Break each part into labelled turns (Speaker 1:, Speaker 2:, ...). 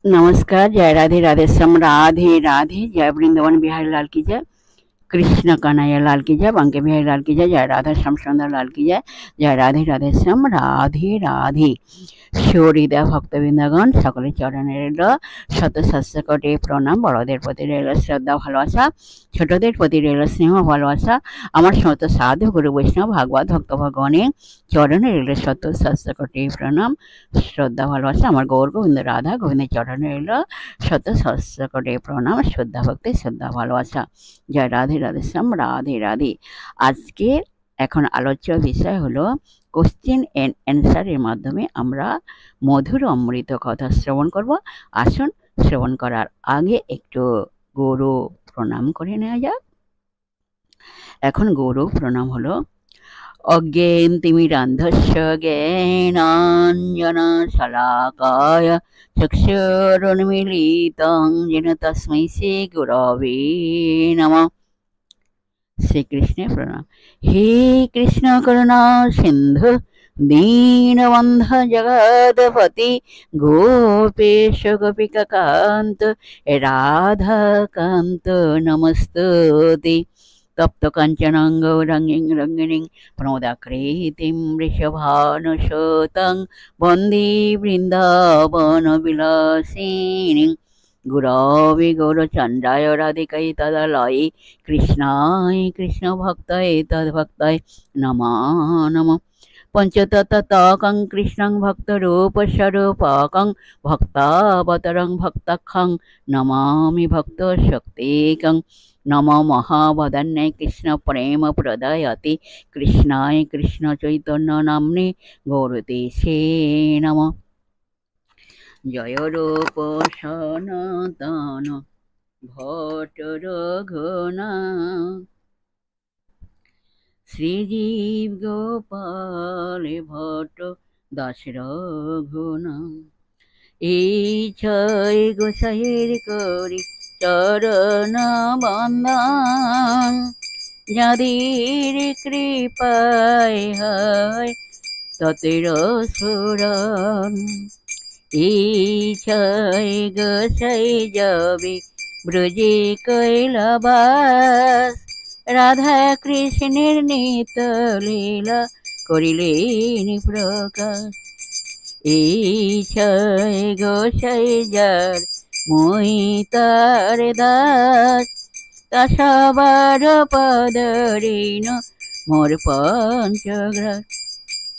Speaker 1: नमस्कार। जय राधे राधे श्याम। राधे राधे। जय वृंदावन बिहारी लाल की जय। कृष्ण कन्हैया लाल की जय। बंके बिहारी लाल की जय। जय राधा श्याम सुंदर लाल की जय। जय राधे राधे श्याम। राधे राधे। সরিদা ভক্তবৃন্দগণ সকলের চরণে রইল শত সহস্র কোটি প্রণাম। বড়দের প্রতি রইল শ্রদ্ধা ভালোবাসা, ছোটদের প্রতি রইল স্নেহ ভালোবাসা। আমার সমস্ত সাধু গুরু বৈষ্ণব ভাগবত ভক্ত ভগবানের চরণে রইল শত সহস্র কোটি প্রণাম, শ্রদ্ধা ভালোবাসা। আমার গৌর গোবিন্দ রাধা গোবিন্দের চরণে রইল শত সহস্র কোটি প্রণাম, শ্রদ্ধা ভক্তি, শ্রদ্ধা ভালোবাসা। জয় রাধে রাধে শ্যাম। রাধে রাধে। আজকে এখন আলোচ্য বিষয় হলো কোশ্চেন এন্ড অ্যান্সারের মাধ্যমে আমরা মধুর অমৃত কথা শ্রবণ করব। আসুন, শ্রবণ করার আগে একটু গৌর প্রণাম করে নেওয়া যাক। এখন গৌর প্রণাম হলো অজ্ঞেন্তিমিরান্ধস্য জ্ঞানাঞ্জনা শলাকায় চক্ষুরুন্মীলিतं येन तस्मै श्री गुरवे नमः। श्री कृष्ण प्रणाम। हे कृष्ण करुणा सिंधु दीनबंधु जगतपति गोपेश गोपिका कांत राधा कांत नमस्तुते। तप्त कांचनं गौरंगीं रंगिणीं प्रमोदाकृतिं वृषभानुसुतं वन्दे वृन्दावनविलासिनीं। गुरवे गौरचन्द्राय राधिकायै तदालये कृष्णाय कृष्णभक्ताय तद्भक्ताय नमो नमः। पंचतत्त्वं कृष्णं भक्तरूपस्वरूपकं भक्तावतारं भक्ताख्यं नमामि भक्तशक्तिकं। नमो महावदन्याय कृष्ण प्रेम प्रदायते कृष्णाय कृष्ण चैतन्य नाम्ने गौरतेशे नमः। जय रूप सनातन भट्ट रघुनाथ श्रीजीव गोपाल भट्ट दास रघुनाथ। এই ছয় গোসাইয়ের করি চরণ বন্দন, যাদের কৃপায় হয় ততের সুরন। এই ছয় গোসাই যাবে ব্রজে কৈলাবাস, রাধা কৃষ্ণের নিত লীলা করিলেন প্রকাশ। এই ছয় গোসাই যার মই তার দাস, তা সবার পদঋণ মোর পঞ্চগ্রাস।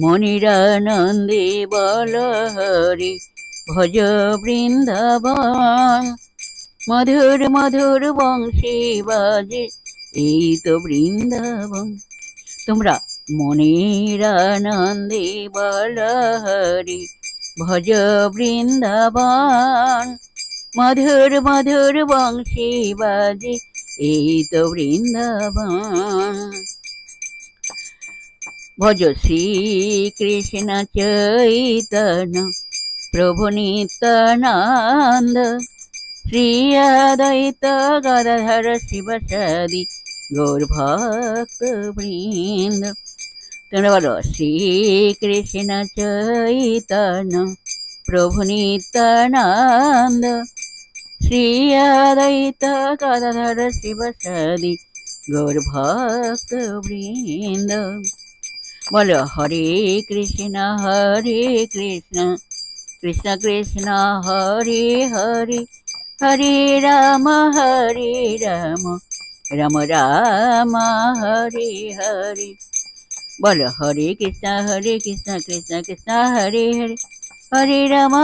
Speaker 1: মনিরানন্দে বল হরি ভজ বৃন্দাবন, মধুর মধুর বংশী বাজে এই তো বৃন্দাবন। তোমরা মনিরানন্দে বল হরি ভজ বৃন্দাবন, মধুর মধুর বংশী বাজে এই তো বৃন্দাবন। ভজ শ্রী কৃষ্ণ চৈতন্য প্রভু নিত্যানন্দ, শ্রী অদ্বৈত গদাধর শিবসাদি গৌর ভক্ত বৃন্দ। তোমরা বলো শ্রী কৃষ্ণ চৈতন্য প্রভু নিত্যানন্দ, শ্রী অদ্বৈত গদাধর শিবসাদি গৌর ভক্ত বৃন্দ। বলো হরে কৃষ্ণ কৃষ্ণ কৃষ্ণ হরে হরে, হরে রাম রাম রাম হরে হরে। বলো হরে কৃষ্ণ কৃষ্ণ কৃষ্ণ হরে হরে, হরে রাম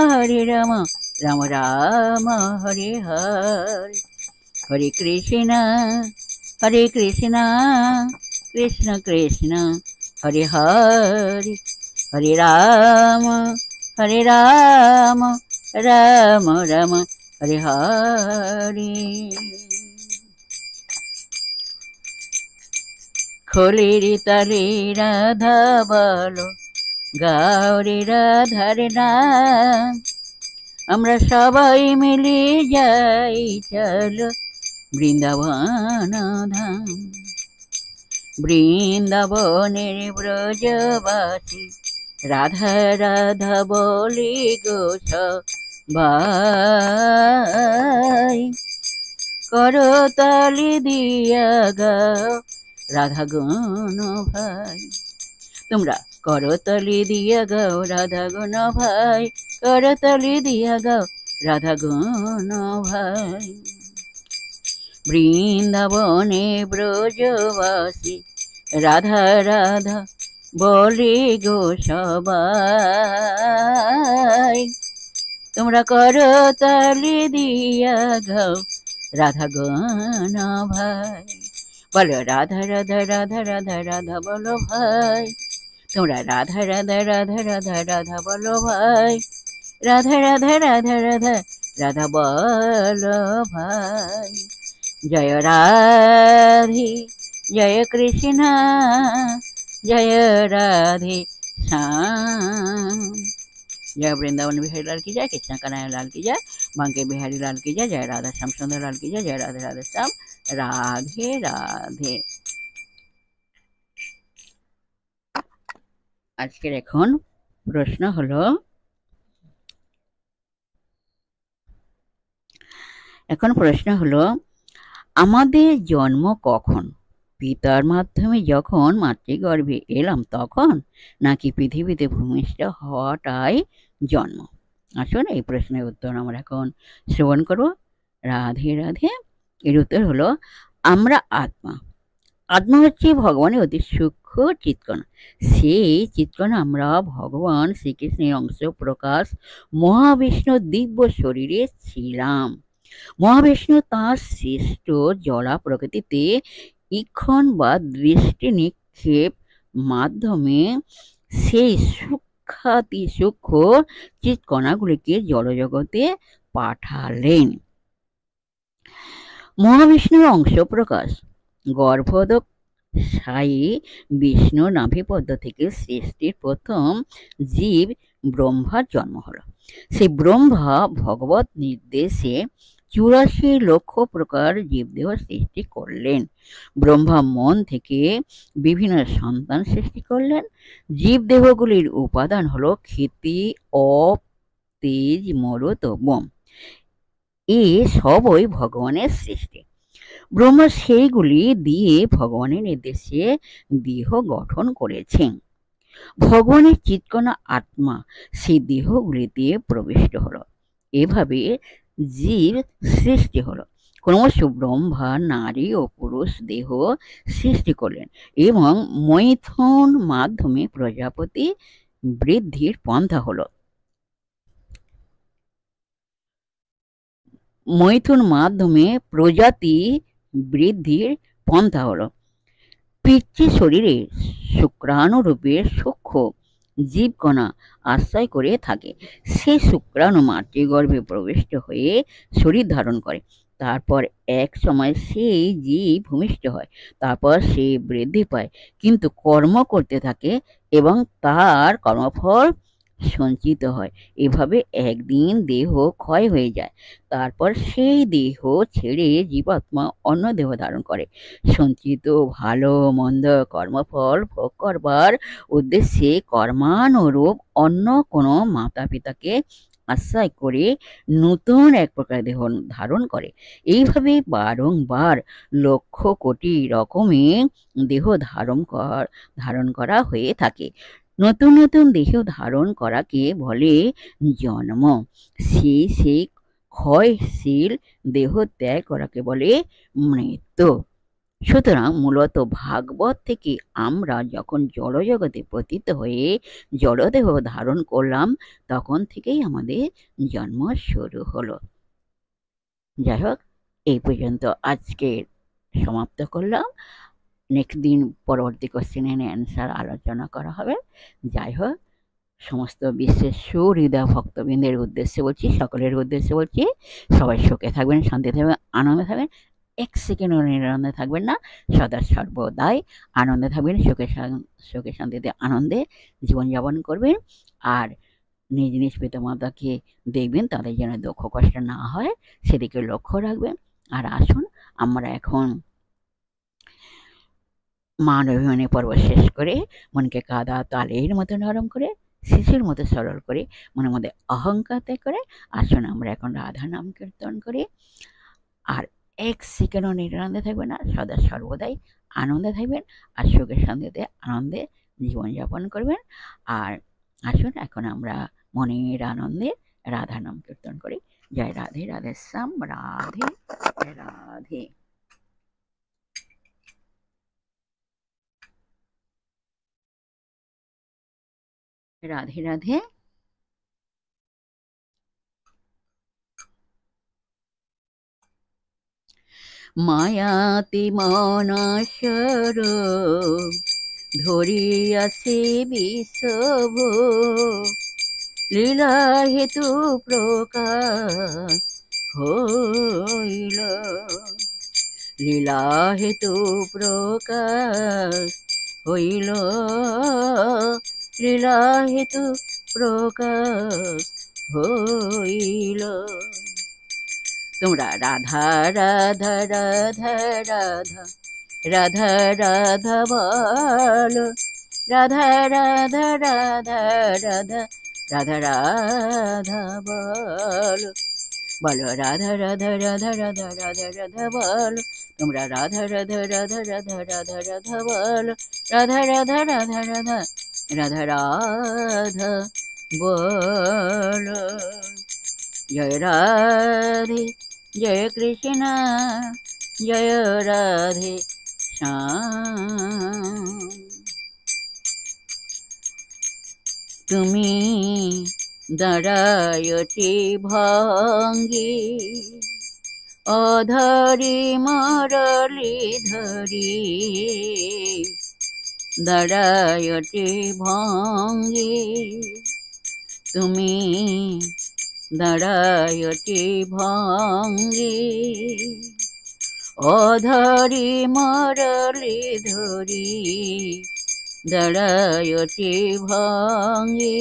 Speaker 1: রাম রাম হরে হরে। হরে কৃষ্ণ কৃষ্ণ কৃষ্ণ হরে হরে, হরে রাম রাম রাম হরে হরে। খোলের তালে রাধা বলো গাওরে রাধার নাম, আমরা সবাই মিলে যাই চলো বৃন্দাবন ধাম। বৃন্দাবনের ব্রজবাসী রাধা রাধা বলে গো বাই। করতালি দিয়া গাও রাধা গুণ ভাই। তোমরা করতালি দিয়া গাও রাধা গুণ ভাই, করতালি দিয়া গাও রাধা গুণ ভাই। বৃন্দাবনে ব্রজবাসী রাধা রাধা বলে গো সবাই। তোমরা করতালি দিয়া গাও রাধা গুণ ভাই। বলো রাধা রাধা রাধা রাধা রাধা বলো ভাই। তোমরা রাধা রাধা রাধা রাধা রাধা বলো ভাই। রাধা রাধা রাধা রাধা রাধা বলো ভাই। জয় রাধে জয় কৃষ্ণ জয় রাধে শ্যাম। जय वृंदावन बिहारी लाल की जय, कृष्ण कन्हैया लाल की जय, बांके बिहारी लाल की जय, जय राधा श्याम सुंदर लाल की जय, जय राधे राधे श्याम राधे राधे। আজকের এখন প্রশ্ন হলো, আমাদের জন্ম কখন? পিতার মাধ্যমে যখন মাতৃগর্ভে এলাম তখন, নাকি পৃথিবীতে ভূমিষ্ঠ হওয়াটাই জন্ম? আসুন এই প্রশ্নের উত্তর আমরা এখন শ্রবণ করব। রাধে রাধে। এর উত্তর হলো আমরা আত্মা। আত্মা হচ্ছে ভগবানের অতি সূক্ষ্ম চিৎকণা। সেই চিৎকণা আমরা ভগবান শ্রীকৃষ্ণের অংশ প্রকাশ মহাবিষ্ণুর দিব্য শরীরে ছিলাম। মহাবিষ্ণু তাঁর সৃষ্ট জড়া প্রকৃতিতে ইক্ষণ বা দৃষ্টি নিক্ষেপ মাধ্যমে সেই সূক্ষ্মাতি সূক্ষ্ম চিৎকণাগুলিকে জড়জগতে পাঠালেন। মহাবিষ্ণুর অংশ প্রকাশ গর্ভোদক সায়ী বিষ্ণু নাভিপদ্ম থেকে সৃষ্টির প্রথম জীব ব্রহ্মার জন্ম হলো। সেই ব্রহ্মা ভগবত নির্দেশে 84 লক্ষ প্রকার জীবদেহ সৃষ্টি করলেন। ব্রহ্মা মন থেকে বিভিন্ন সন্তান সৃষ্টি করলেন। জীবদেহগুলির উপাদান হলো ক্ষিতি, অপ, তেজ, মরুত, বোম। এ সবই ভগবানের সৃষ্টি। ব্রহ্মা সেইগুলি দিয়ে ভগবানের নির্দেশে দেহ গঠন করেছেন। ভগবানের চিৎকণা আত্মা সেই দেহগুলিতে প্রবিষ্ট হলো। এভাবে জীব সৃষ্টি হলো। ক্রমশ ব্রহ্মা নারী ও পুরুষ দেহ সৃষ্টি করলেন এবং মৈথুন মাধ্যমে প্রজাপতি বৃদ্ধির পন্থা হলো। মৈথুন মাধ্যমে প্রজাতি বৃদ্ধির পন্থা হলো। পিতৃ শরীরে শুক্রাণুরূপে সূক্ষ্ম জীবকণা আশ্রয় করে থাকে। সেই শুক্রাণু মাতৃগর্ভে প্রবিষ্ট হয়ে শরীর ধারণ করে। তারপর এক সময় সেই জীব ভূমিষ্ঠ হয়। তারপর সে বৃদ্ধি পায়, কিন্তু কর্ম করতে থাকে এবং তার কর্মফল সঞ্চিত হয়। এভাবে একদিন দেহ ক্ষয় হয়ে যায়। তারপর সেই দেহ ছেড়ে জীবাত্মা অন্য দেহ ধারণ করে। সঞ্চিত ভালো মন্দ কর্মফল ভোগ করবার উদ্দেশ্যে কর্মানুরূপ অন্য কোনো মাতা পিতাকে আশ্রয় করে নতুন এক প্রকার দেহ ধারণ করে। এইভাবে বারংবার লক্ষ কোটি রকমের দেহ ধারণ করা হয়ে থাকে। নতুন নতুন দেহ ধারণ করাকে বলে জন্ম। সেই ক্ষয়শীল দেহ ত্যাগ করাকে বলে মৃত্যু। সুতরাং মূলত ভাগবত থেকে আমরা যখন জড়জগতে পতিত হয়ে জড়দেহ ধারণ করলাম, তখন থেকেই আমাদের জন্ম শুরু হলো। যাই হোক, এই পর্যন্ত আজকে সমাপ্ত করলাম। নেক্সট দিন পরবর্তী কোশ্চেন এন্ড অ্যান্সার আলোচনা করা হবে। যাই হোক, সমস্ত বিশ্বের সুহৃদয় ভক্তবৃন্দের উদ্দেশ্যে বলছি, সকলের উদ্দেশ্যে বলছি, সবাই সুখে থাকবেন, শান্তি থাকবেন, আনন্দে থাকবেন। এক সেকেন্ডও নিরানন্দে থাকবেন না, সদা সর্বদাই আনন্দে থাকবেন, সুখে শান্তিতে আনন্দে জীবনযাপন করবেন। আর নিজ নিজ পিতামাতাকে দেখবেন, তাদের যেন দুঃখ কষ্ট না হয় সেদিকে লক্ষ্য রাখবেন। আর আসুন আমরা এখন মান অভিমানী পর্ব শেষ করে মনকে কাদা তালের মতো নরম করে শিশুর মতো সরল করে মনের মধ্যে অহংকার ত্যাগ করে আসুন আমরা এখন রাধা নাম কীর্তন করি। আর এক সেকেন্ডও নিরানন্দে থাকবেন না, সদা সর্বদাই আনন্দে থাকবেন আর সুখে শান্তিতে আনন্দে জীবনযাপন করবেন। আর আসুন এখন আমরা মনের আনন্দে রাধা নাম কীর্তন করি। জয় রাধে রাধে শ্যাম রাধে রাধে। রাধে রাধে। মায়াতি মনসর ধরিয়াছে বিষভ, লীলা হেতু প্রকাশ হইল, লীলা হেতু প্রকাশ হইল, লীলা হেতু প্রকাশ হইল। তোমরা রাধা রাধা রাধা রাধা রাধা রাধা বলো, রাধা রাধা রাধা রাধা রাধা রাধা বলো, বলো রাধা রাধা রাধা রাধা রাধা রাধা বলো। তোমরা রাধা রাধা রাধা রাধা রাধা রাধা বলো, রাধা রাধা রাধা রাধা রাধা রাধা বলো। জয় রাধে জয় কৃষ্ণ জয় রাধে শ্যাম। তুমি দাঁড়ায়টি ভঙ্গি অধরি মরলি ধরি, দাঁড়ায়টি ভঙ্গি তুমি দাঁড়ায়টি ভঙ্গি অধরি মরলি ধরি, দাঁড়ায়টি ভঙ্গি।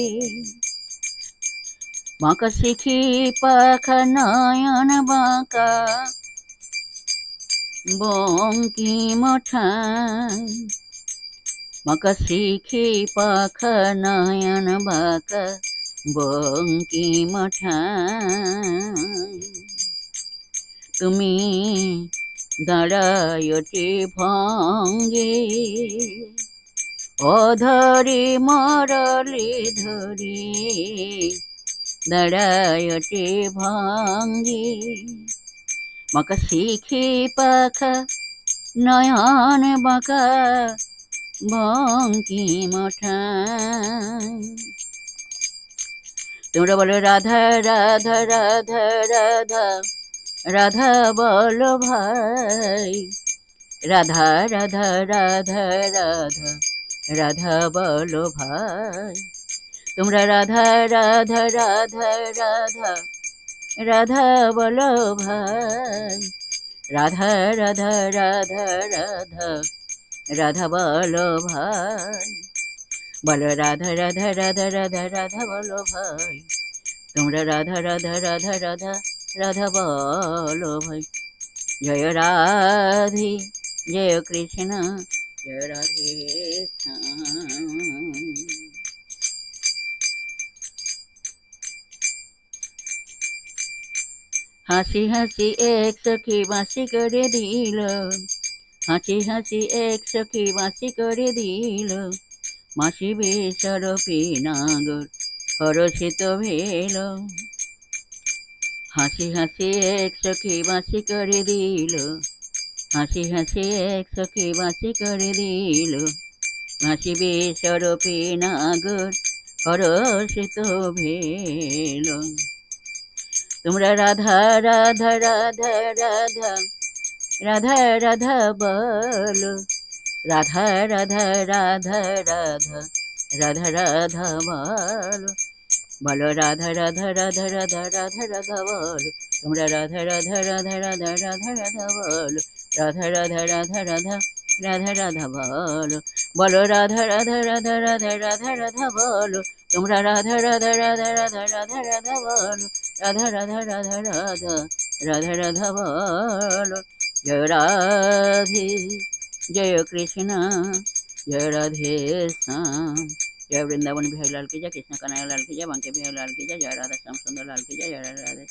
Speaker 1: বাঁকা শিখি পাখা নয়ন বাঁকা বঙ্কিম ঠাই, বাঁকা শিখি পাখা নয়ন বাঁকা বঙ্কিম ঠাই। তুমি দাঁড়ায়টি ভঙ্গি অধরি মরলি ধরি, দাঁড়ায়টি ভঙ্গি। বাঁকা শিখি পাখা নয়ন বাঁকা বঙ্কিম ঠাই। তোমরা বলো রাধা রাধা রাধা রাধা রাধা বলো ভাই, রাধা রাধা রাধা রাধা রাধা বলো ভাই। তোমরা রাধা রাধা রাধা রাধা রাধা বলো ভাই, রাধা রাধা রাধা রাধা রাধা বলো ভাই, বলো রাধা রাধা রাধা রাধা রাধা বলো ভাই। তোমরা রাধা রাধা রাধা রাধা রাধা বলো ভাই। জয় রাধে জয় কৃষ্ণ জয় রাধে শ্যাম। হাসি হাসি এক সখী বাঁশি করে দিল, হাসি হাসি এক সখী বাঁশি করে দিল, মাসি বেসরপি নাগর হরষিত ভেল। হাসি হাসি এক সখী বাঁশি করে দিল, হাসি হাসি এক সখী বাঁশি করে দিল, মাসি বেসরপি নাগর হরষিত ভেল। তোমরা রাধা রাধা রাধা রাধা রাধা রাধা বলো, রাধা রাধা রাধা রাধা রাধা রাধা বলো, বলো রাধা রাধা রাধা রাধা রাধা রাধা বলো। তোমরা রাধা রাধা রাধা রাধা রাধা রাধা বলো, রাধা রাধা রাধা রাধা রাধা রাধা বলো, বলো রাধা রাধা রাধা রাধা রাধা রাধা বলো। তোমরা রাধা রাধা রাধা রাধা রাধা রাধা বলো, রাধা রাধা রাধা রাধা রাধা রাধা বলো। জয় রাধে জয় কৃষ্ণ জয় রাধে শ্যাম। जय वृंदावन बिहारी लाल की जय, कृष्ण कन्हैया लाल की जय, बांके बिहारी लाल की जय, जय राधा श्याम सुंदर लाल की जय, जय राधे।